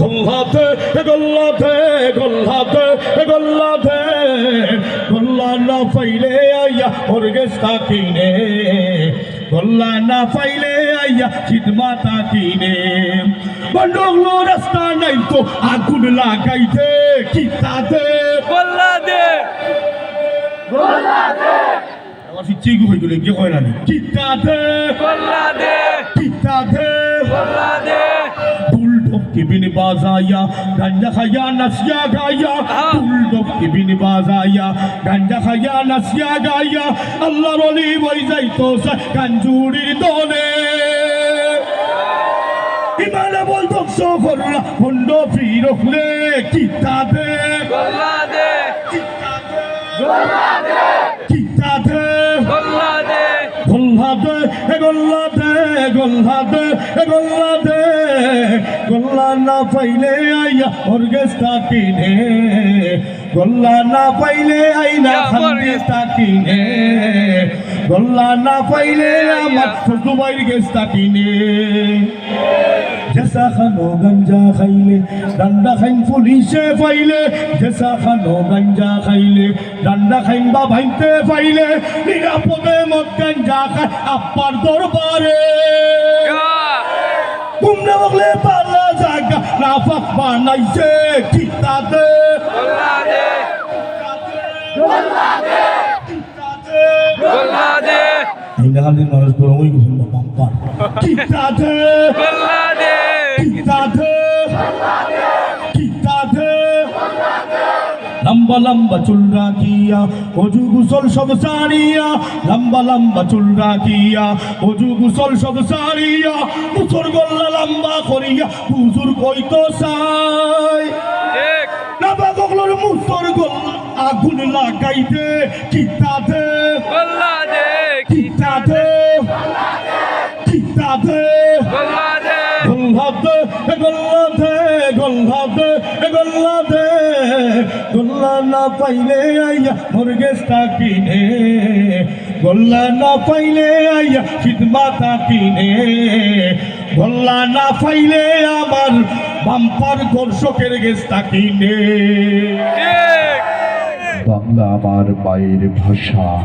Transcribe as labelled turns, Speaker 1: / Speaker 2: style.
Speaker 1: গোল্লাতে গোল্লাতে গোল্লাতে গোল্লাতে গোল্লা না পাইলে আইয়া ওর গেস্তা কিনে গোল্লা না পাইলে আইয়া খিদমাতা কিনে বন্ডগুলো রাস্তা নাই তো আগুন লাগাইতে কিতাতে
Speaker 2: গোল্লা দে গোল্লা দে
Speaker 1: আমার চিগু হয়ে গেলে কি হয় না কিতাতে
Speaker 2: গোল্লা দে
Speaker 1: কিতাতে
Speaker 2: গোল্লা দে
Speaker 1: की बिन बाजाया गंजा खाया नसिया गाया बुलडॉग की बिन बाजाया गंजा खाया नसिया गाया अल्लाह रोली वही जाई तो सा गंजूरी दोने इमाने बोल दो सो करला हुंडो फिरोखले किताबे
Speaker 2: गोल्ला दे
Speaker 1: गोल्ला दे किताबे
Speaker 2: गोल्ला दे
Speaker 1: गोल्ला दे गोल्ला दे गोल्ला दे गोल्ला दे गोल्ला ना पहले आया और गेस्टा किने गोल्ला ना पहले आई ना गेस्टा किने गोल्ला ना पहले मत दुबई गेस्टा किने जैसा खानो गंजा खाइले डंडा खाइन पुलिसे फाइले जैसा खानो गंजा खाइले डंडा खाइन बा भाइते फाइले निरापदे मत गंजा खाय अप्पार दरबारे घूमने वाले पाला जागा नाफक बनाइसे किताबे
Speaker 2: गोल्ला दे
Speaker 1: गोल्ला दे
Speaker 2: गोल्ला दे
Speaker 1: ini halin harus berumur itu sama pampar kita deh लंबा लंबा चुल्ला किया ओजू गुसल सब सारिया लंबा लंबा चुल्ला किया ओजू गुसल सब सारिया मुसर गोल्ला लंबा करिया हुजूर কই তো সাই
Speaker 2: ঠিক
Speaker 1: নাবা গগলর মুসর গোল্লা আগুন লাগাইতে কিতাতে
Speaker 2: গোল্লা দে
Speaker 1: কিতাতে কিতাতে
Speaker 2: গোল্লা দে
Speaker 1: গোল্লাতে গোল্লাতে গোল্লাতে গোল্লাতে গোল্লা না পাইলে আইয়া মোর গেস্টা কিনে গোল্লা না পাইলে আইয়া খিদমাতা কিনে গোল্লা না পাইলে আমার বাম্পার দর্শকের গেস্টা কিনে
Speaker 2: ঠিক
Speaker 3: বাংলা আমার মায়ের ভাষা।